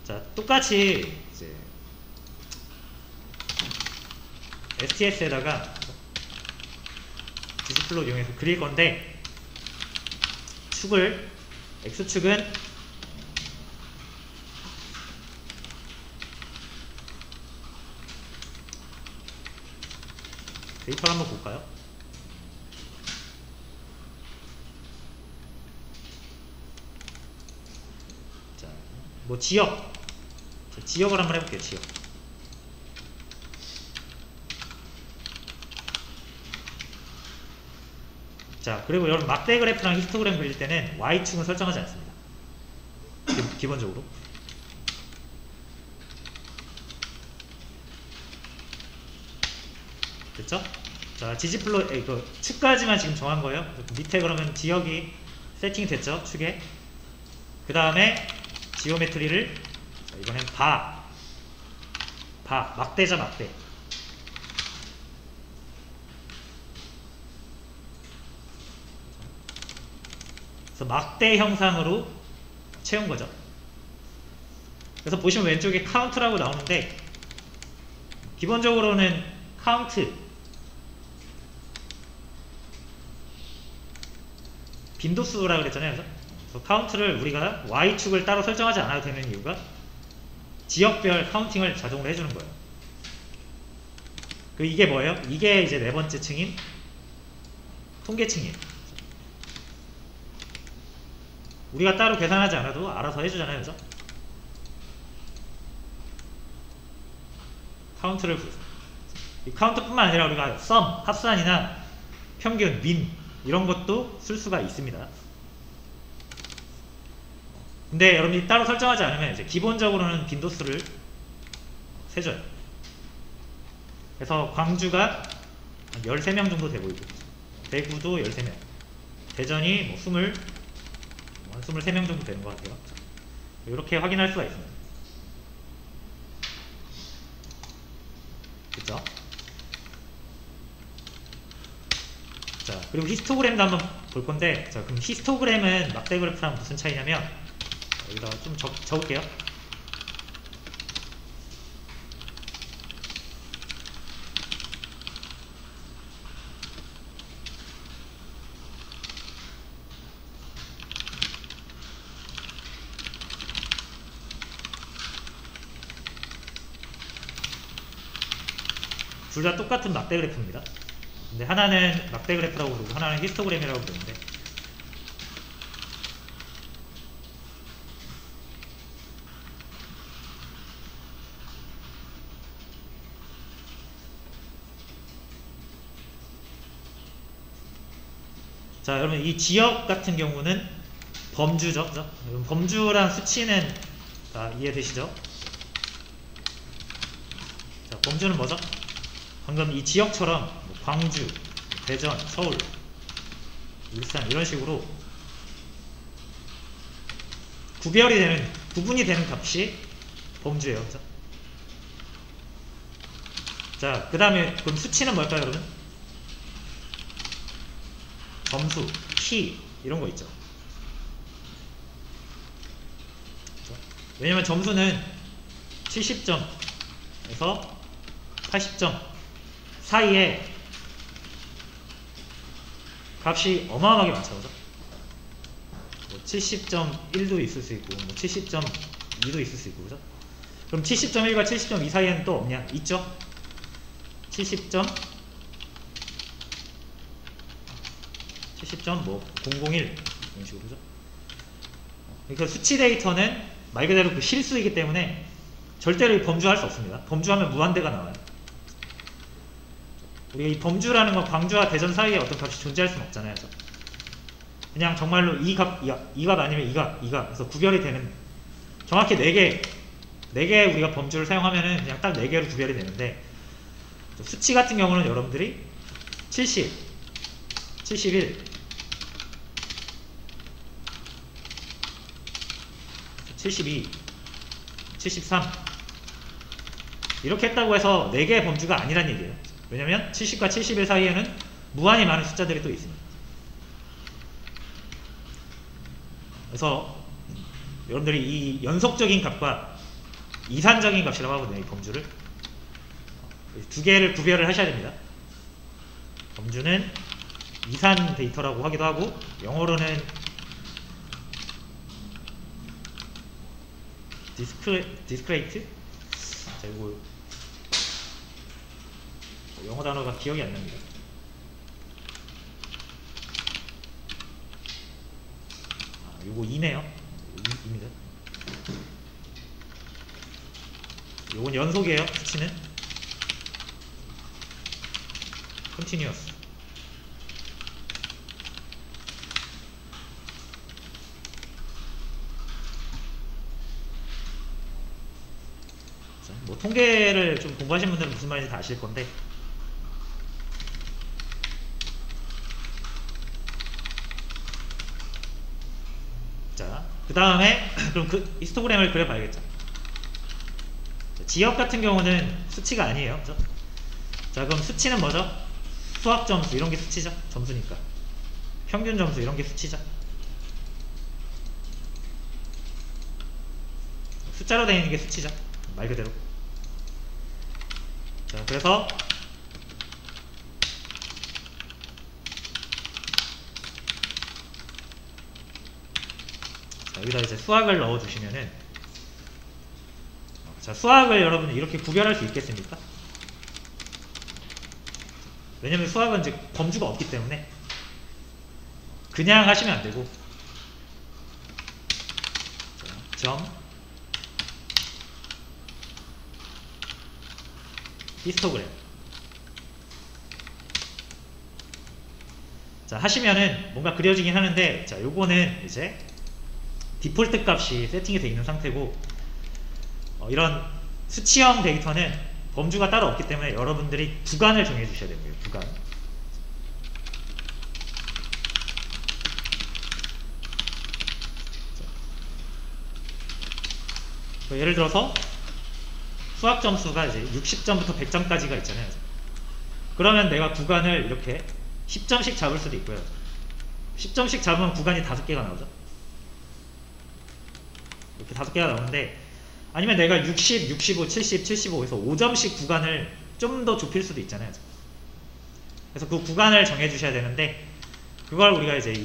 자, 똑같이 이제 STS에다가 ggplot 이용해서 그릴 건데, 축을 x축은 데이터를 한번 볼까요? 자, 뭐 지역, 자, 지역을 한번 해볼게요. 지역. 자, 그리고 여러분 막대 그래프랑 히스토그램 그릴 때는 y축은 설정하지 않습니다. 기본적으로. 됐죠? 자, ggplot, 그 축까지만 지금 정한 거예요. 밑에 그러면 지역이 세팅이 됐죠? 축에. 그 다음에 지오메트리를, 자, 이번엔 막대죠, 막대. 그래서 막대 형상으로 채운 거죠. 그래서 보시면 왼쪽에 카운트라고 나오는데, 기본적으로는 카운트, 빈도수라고 그랬잖아요. 그래서 카운트를 우리가 y축을 따로 설정하지 않아도 되는 이유가 지역별 카운팅을 자동으로 해주는 거예요. 그 이게 뭐예요? 이게 이제 네 번째 층인 통계층이에요. 우리가 따로 계산하지 않아도 알아서 해주잖아요. 그죠? 카운트를 부르죠. 이 카운트뿐만 아니라 우리가 sum, 합산이나 평균, 민 이런 것도 쓸 수가 있습니다. 근데 여러분이 따로 설정하지 않으면 이제 기본적으로는 빈도수를 세줘요. 그래서 광주가 한 13명 정도 돼 보이고, 대구도 13명, 대전이 뭐 23명 정도 되는 것 같아요. 이렇게 확인할 수가 있습니다. 그쵸? 자, 그리고 히스토그램도 한번 볼 건데, 자, 그럼 히스토그램은 막대 그래프랑 무슨 차이냐면, 여기다가 좀 적을게요. 둘 다 똑같은 막대 그래프입니다. 근데 하나는 막대 그래프라고 부르고 하나는 히스토그램이라고 부르는데, 자, 여러분 이 지역 같은 경우는 범주죠. 그죠? 범주랑 수치는 다 이해되시죠? 자, 범주는 뭐죠? 방금 이 지역처럼 뭐 광주, 대전, 서울, 울산 이런 식으로 구분이 되는 값이 범주예요. 그죠? 자, 그 다음에 그럼 수치는 뭘까요, 여러분? 점수, 키 이런 거 있죠. 그렇죠? 왜냐면 점수는 70점에서 80점 사이에 값이 어마어마하게 많죠. 그죠? 뭐 70.1도 있을 수 있고, 뭐 70.2도 있을 수 있고, 그죠? 그럼 70.1과 70.2 사이에는 또 없냐? 있죠? 70점, 70.001 이런 식으로, 그죠? 그러니까 수치 데이터는 말 그대로 그 실수이기 때문에 절대로 범주할 수 없습니다. 범주하면 무한대가 나와요. 우리가 이 범주라는 건 광주와 대전 사이에 어떤 값이 존재할 수는 없잖아요. 그죠? 그냥 정말로 이 값 아니면 이 값, 그래서 구별이 되는, 정확히 4개 우리가 범주를 사용하면은 그냥 딱 4개로 구별이 되는데, 수치 같은 경우는 여러분들이 70, 71, 72, 73 이렇게 했다고 해서 4개의 범주가 아니란 얘기예요. 왜냐면 70과 71 사이에는 무한히 많은 숫자들이 또 있습니다. 그래서 여러분들이 이 연속적인 값과 이산적인 값이라고 하거든요. 이 범주를 두 개를 구별을 하셔야 됩니다. 범주는 이산 데이터라고 하기도 하고 영어로는 디스크레이트? 자, 이거 영어 단어가 기억이 안 납니다. 요거 2네요. 2입니다. 요건 연속이에요. 수치는 continuous. 뭐 통계를 좀 공부하신 분들은 무슨 말인지 다 아실 건데, 자, 그 다음에 그럼 그 히스토그램을 그려봐야겠죠. 자, 지역 같은 경우는 수치가 아니에요. 그죠? 자, 그럼 수치는 뭐죠? 수학 점수 이런 게 수치죠. 점수니까. 평균 점수 이런 게 수치죠. 숫자로 되어 있는 게 수치죠. 말 그대로. 자, 그래서 자, 여기다 이제 수학을 넣어주시면은, 자, 수학을 여러분 이렇게 구별할 수 있겠습니까? 왜냐면 수학은 이제 범주가 없기 때문에 그냥 하시면 안 되고, 자, 점 히스토그램. 자, 하시면은 뭔가 그려지긴 하는데, 자, 요거는 이제 디폴트 값이 세팅이 되어 있는 상태고, 이런 수치형 데이터는 범주가 따로 없기 때문에 여러분들이 구간을 정해 주셔야 됩니다. 구간. 자, 예를 들어서 수학 점수가 이제 60점부터 100점까지가 있잖아요. 그러면 내가 구간을 이렇게 10점씩 잡을 수도 있고요. 10점씩 잡으면 구간이 5개가 나오죠. 이렇게 5개가 나오는데, 아니면 내가 60, 65, 70, 75에서 5점씩 구간을 좀 더 좁힐 수도 있잖아요. 그래서 그 구간을 정해 주셔야 되는데, 그걸 우리가 이제 이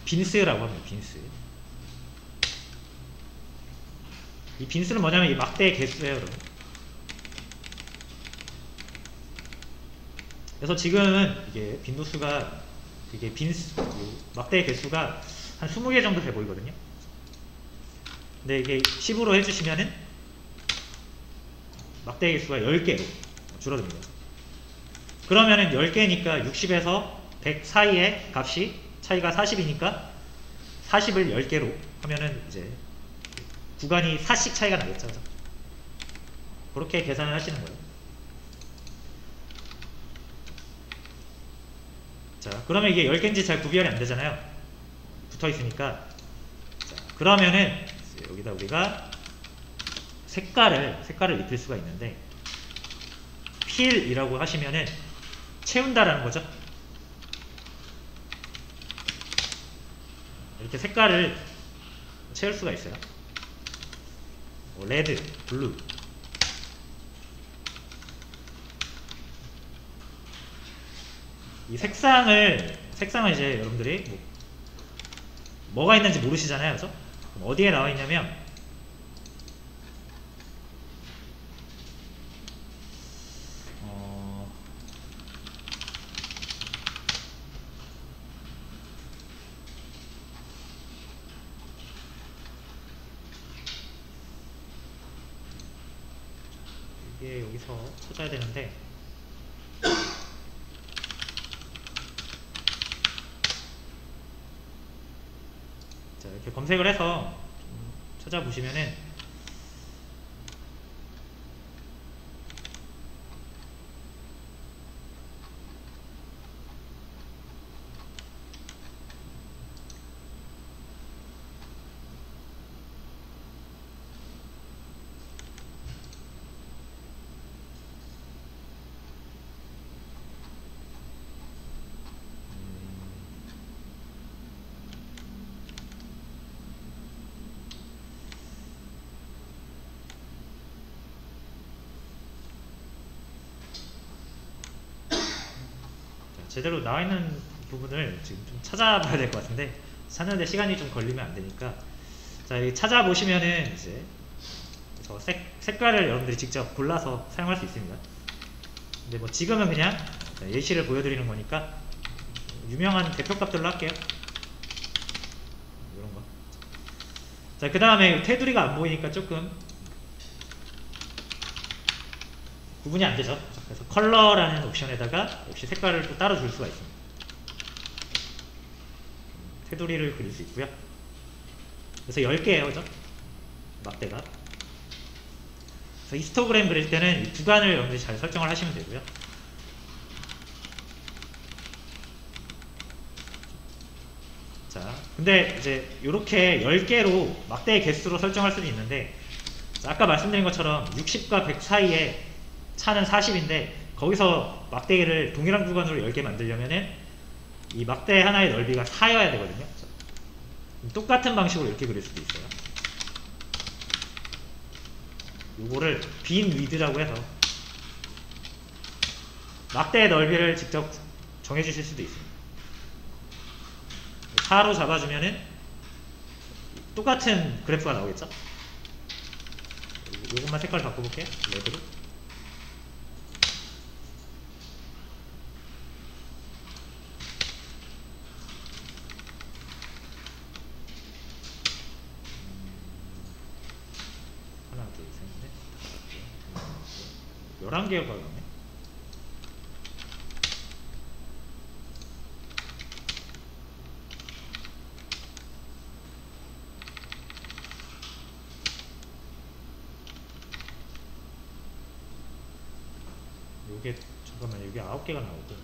빈스라고 합니다. 빈스. 이 빈스는 뭐냐면 이 막대의 개수예요, 여러분. 그래서 지금은 이게 빈도수가, 이게 막대의 개수가 한 20개 정도 돼 보이거든요. 근데 이게 10으로 해주시면은 막대의 개수가 10개로 줄어듭니다. 그러면은 10개니까 60에서 100 사이의 값이 차이가 40이니까 40을 10개로 하면은 이제 구간이 4씩 차이가 나겠죠. 그렇게 계산을 하시는 거예요. 자, 그러면 이게 10개인지 잘 구별이 안 되잖아요. 붙어 있으니까. 자, 그러면은 여기다 우리가 색깔을 입힐 수가 있는데, 필이라고 하시면은 채운다라는 거죠. 이렇게 색깔을 채울 수가 있어요. 레드, 블루. 이 색상을 이제 여러분들이 뭐가 있는지 모르시잖아요. 그죠? 그럼 어디에 나와 있냐면, 이게 여기서 찾아야 되는데, 자, 이렇게 검색을 해서 좀 찾아보시면은, 제대로 나와 있는 부분을 지금 좀 찾아봐야 될 것 같은데 찾는데 시간이 좀 걸리면 안 되니까 자, 여기 찾아보시면은 이제 저 색깔을 여러분들이 직접 골라서 사용할 수 있습니다. 근데 뭐 지금은 그냥 예시를 보여드리는 거니까 유명한 대표값들로 할게요. 이런 거. 자, 그 다음에 테두리가 안 보이니까 조금 구분이 안 되죠. 그래서 컬러라는 옵션에다가 역시 색깔을 또 따로 줄 수가 있습니다. 테두리를 그릴 수 있고요. 그래서 10개예요, 그죠? 막대가. 그래서 히스토그램 그릴 때는 이 구간을 여러분들이 잘 설정을 하시면 되고요. 자, 근데 이제 이렇게 10개로 막대의 개수로 설정할 수도 있는데 아까 말씀드린 것처럼 60과 100 사이에 차는 40인데 거기서 막대기를 동일한 구간으로 10개 만들려면은 이 막대 하나의 넓이가 4여야 되거든요. 똑같은 방식으로 이렇게 그릴 수도 있어요. 요거를 빈 위드라고 해서 막대의 넓이를 직접 정해주실 수도 있습니다. 4로 잡아주면은 똑같은 그래프가 나오겠죠? 요것만 색깔 바꿔볼게요. 레드로. 하나, 둘, 셋, 넷, 다섯, 11개가 가네. 요게 잠깐만, 여기 9개가 나오고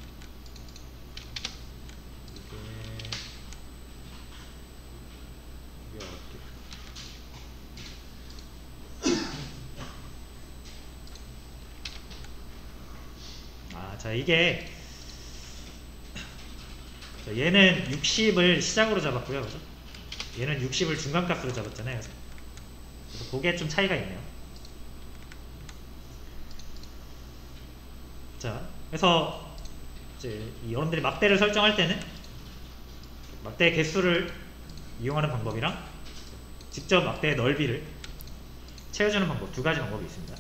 이게 9개. 자, 이게 얘는 60을 시작으로 잡았고요, 그죠? 얘는 60을 중간값으로 잡았잖아요. 그래서 그게 좀 차이가 있네요. 자, 그래서 이제 여러분들이 막대를 설정할 때는 막대의 개수를 이용하는 방법이랑 직접 막대의 넓이를 채워주는 방법, 두 가지 방법이 있습니다.